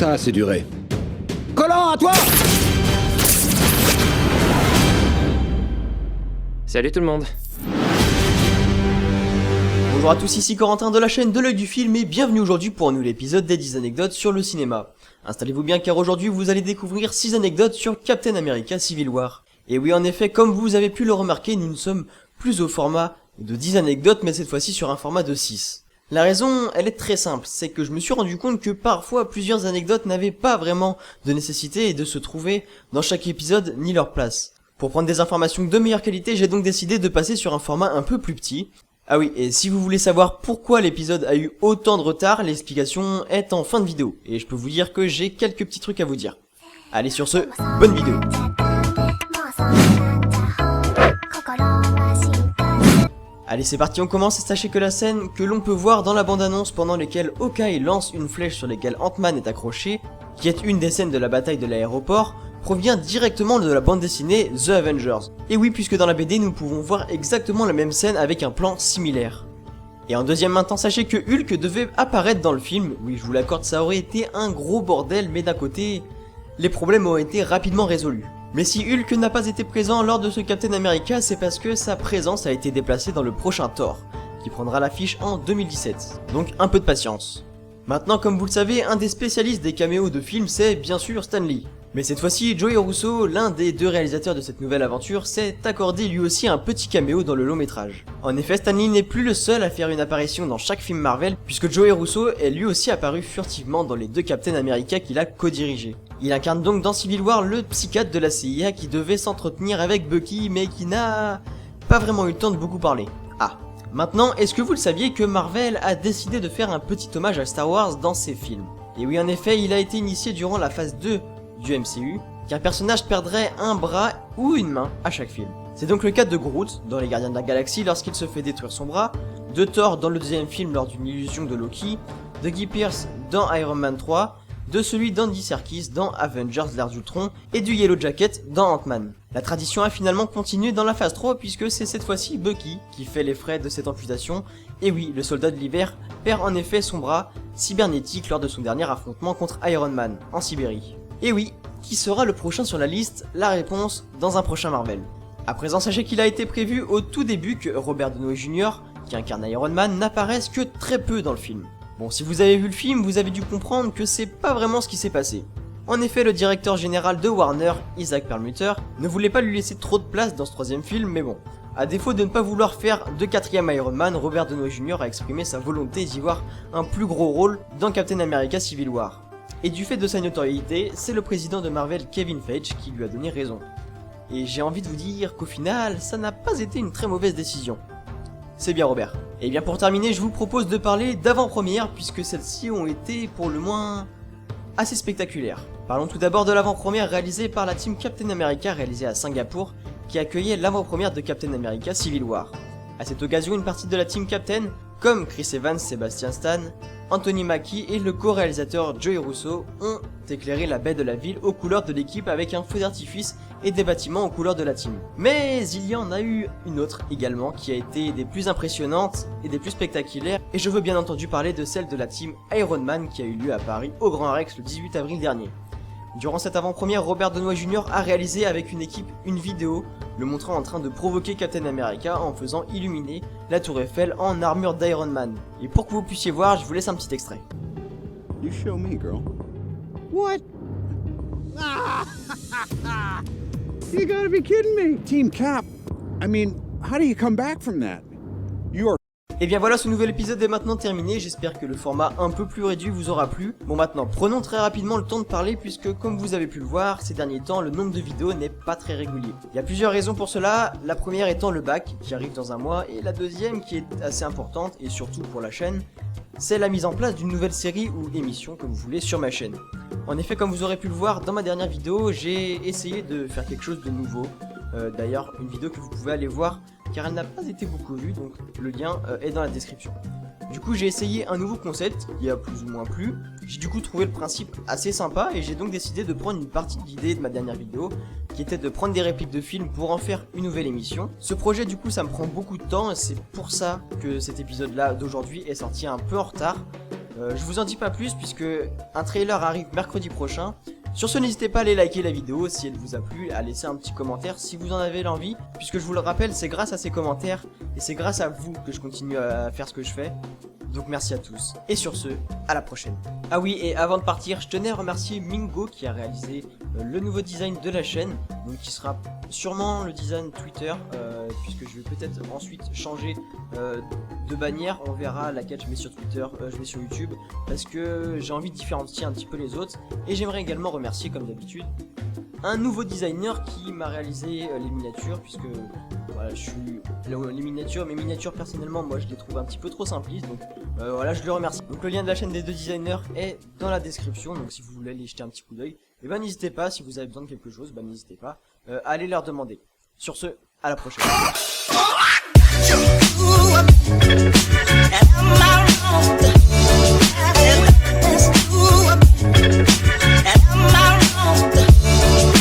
Ça a assez duré. Collant, à toi! Salut tout le monde. Bonjour à tous, ici Corentin de la chaîne de l'œil du film et bienvenue aujourd'hui pour un nouvel épisode des 10 anecdotes sur le cinéma. Installez-vous bien car aujourd'hui vous allez découvrir 6 anecdotes sur Captain America Civil War. Et oui, en effet, comme vous avez pu le remarquer, nous ne sommes plus au format de 10 anecdotes mais cette fois-ci sur un format de 6. La raison, elle est très simple, c'est que je me suis rendu compte que parfois plusieurs anecdotes n'avaient pas vraiment de nécessité et de se trouver dans chaque épisode ni leur place. Pour prendre des informations de meilleure qualité, j'ai donc décidé de passer sur un format un peu plus petit. Ah oui, et si vous voulez savoir pourquoi l'épisode a eu autant de retard, l'explication est en fin de vidéo. Et je peux vous dire que j'ai quelques petits trucs à vous dire. Allez sur ce, bonne vidéo. Allez c'est parti, on commence. Sachez que la scène que l'on peut voir dans la bande-annonce pendant laquelle Hawkeye lance une flèche sur laquelle Ant-Man est accroché, qui est une des scènes de la bataille de l'aéroport, provient directement de la bande dessinée The Avengers. Et oui, puisque dans la BD nous pouvons voir exactement la même scène avec un plan similaire. Et en deuxième temps, sachez que Hulk devait apparaître dans le film. Oui, je vous l'accorde, ça aurait été un gros bordel, mais d'un côté, les problèmes auraient été rapidement résolus. Mais si Hulk n'a pas été présent lors de ce Captain America, c'est parce que sa présence a été déplacée dans le prochain Thor, qui prendra l'affiche en 2017. Donc un peu de patience. Maintenant, comme vous le savez, un des spécialistes des caméos de films, c'est bien sûr Stan Lee. Mais cette fois-ci, Joey Russo, l'un des deux réalisateurs de cette nouvelle aventure, s'est accordé lui aussi un petit caméo dans le long métrage. En effet, Stan Lee n'est plus le seul à faire une apparition dans chaque film Marvel, puisque Joey Russo est lui aussi apparu furtivement dans les deux Captain America qu'il a co-dirigés. Il incarne donc dans Civil War le psychiatre de la CIA qui devait s'entretenir avec Bucky, mais qui n'a pas vraiment eu le temps de beaucoup parler. Ah. Maintenant, est-ce que vous le saviez que Marvel a décidé de faire un petit hommage à Star Wars dans ses films? Et oui, en effet, il a été initié durant la phase 2 du MCU, qu'un personnage perdrait un bras ou une main à chaque film. C'est donc le cas de Groot dans Les Gardiens de la Galaxie lorsqu'il se fait détruire son bras, de Thor dans le deuxième film lors d'une illusion de Loki, de Guy Pearce dans Iron Man 3, de celui d'Andy Serkis dans Avengers l'Ère d'Ultron et du Yellow Jacket dans Ant-Man. La tradition a finalement continué dans la phase 3 puisque c'est cette fois-ci Bucky qui fait les frais de cette amputation, et oui, le soldat de l'hiver perd en effet son bras cybernétique lors de son dernier affrontement contre Iron Man en Sibérie. Et oui, qui sera le prochain sur la liste? La réponse dans un prochain Marvel. À présent, sachez qu'il a été prévu au tout début que Robert Downey Jr., qui incarne Iron Man, n'apparaisse que très peu dans le film. Bon, si vous avez vu le film, vous avez dû comprendre que c'est pas vraiment ce qui s'est passé. En effet, le directeur général de Warner, Isaac Perlmutter, ne voulait pas lui laisser trop de place dans ce troisième film, mais bon. À défaut de ne pas vouloir faire de quatrième Iron Man, Robert Downey Jr. a exprimé sa volonté d'y voir un plus gros rôle dans Captain America Civil War. Et du fait de sa notoriété, c'est le président de Marvel Kevin Feige qui lui a donné raison. Et j'ai envie de vous dire qu'au final, ça n'a pas été une très mauvaise décision. C'est bien Robert. Et bien pour terminer, je vous propose de parler d'avant-première puisque celles-ci ont été pour le moins assez spectaculaires. Parlons tout d'abord de l'avant-première réalisée par la team Captain America réalisée à Singapour qui accueillait l'avant-première de Captain America Civil War. À cette occasion, une partie de la team Captain, comme Chris Evans, Sebastian Stan, Anthony Mackie et le co-réalisateur Joey Russo ont éclairé la baie de la ville aux couleurs de l'équipe avec un feu d'artifice et des bâtiments aux couleurs de la team. Mais il y en a eu une autre également qui a été des plus impressionnantes et des plus spectaculaires et je veux bien entendu parler de celle de la team Iron Man qui a eu lieu à Paris au Grand Rex le 18 avril dernier. Durant cette avant-première, Robert Downey Jr. a réalisé avec une équipe une vidéo le montrant en train de provoquer Captain America en faisant illuminer la tour Eiffel en armure d'Iron Man. Et pour que vous puissiez voir, je vous laisse un petit extrait. You show me, girl. What? You gotta be kidding me. Team Cap. I mean, how do you come back from that? You are... Et bien voilà, ce nouvel épisode est maintenant terminé, j'espère que le format un peu plus réduit vous aura plu. Bon maintenant, prenons très rapidement le temps de parler puisque comme vous avez pu le voir, ces derniers temps, le nombre de vidéos n'est pas très régulier. Il y a plusieurs raisons pour cela, la première étant le bac qui arrive dans un mois et la deuxième qui est assez importante et surtout pour la chaîne, c'est la mise en place d'une nouvelle série ou émission comme vous voulez sur ma chaîne. En effet, comme vous aurez pu le voir dans ma dernière vidéo, j'ai essayé de faire quelque chose de nouveau. D'ailleurs, une vidéo que vous pouvez aller voir car elle n'a pas été beaucoup vue, donc le lien est dans la description. Du coup, j'ai essayé un nouveau concept qui a plus ou moins plu. J'ai du coup trouvé le principe assez sympa et j'ai donc décidé de prendre une partie de l'idée de ma dernière vidéo qui était de prendre des répliques de films pour en faire une nouvelle émission. Ce projet du coup ça me prend beaucoup de temps et c'est pour ça que cet épisode là d'aujourd'hui est sorti un peu en retard. Je vous en dis pas plus puisque un trailer arrive mercredi prochain. Sur ce, n'hésitez pas à aller liker la vidéo si elle vous a plu, à laisser un petit commentaire si vous en avez l'envie, puisque je vous le rappelle, c'est grâce à ces commentaires et c'est grâce à vous que je continue à faire ce que je fais. Donc merci à tous. Et sur ce, à la prochaine. Ah oui, et avant de partir, je tenais à remercier Mingo qui a réalisé le nouveau design de la chaîne, donc qui sera sûrement le design Twitter, puisque je vais peut-être ensuite changer de bannière. On verra laquelle je mets sur Twitter, je mets sur YouTube, parce que j'ai envie de différencier un petit peu les autres. Et j'aimerais également remercier, comme d'habitude, un nouveau designer qui m'a réalisé les miniatures, puisque voilà, les miniatures, mes miniatures personnellement, moi je les trouve un petit peu trop simplistes, donc voilà, je le remercie. Donc le lien de la chaîne des deux designers est dans la description, donc si vous voulez aller jeter un petit coup d'œil, et ben n'hésitez pas, si vous avez besoin de quelque chose, ben n'hésitez pas à aller leur demander. Sur ce, à la prochaine.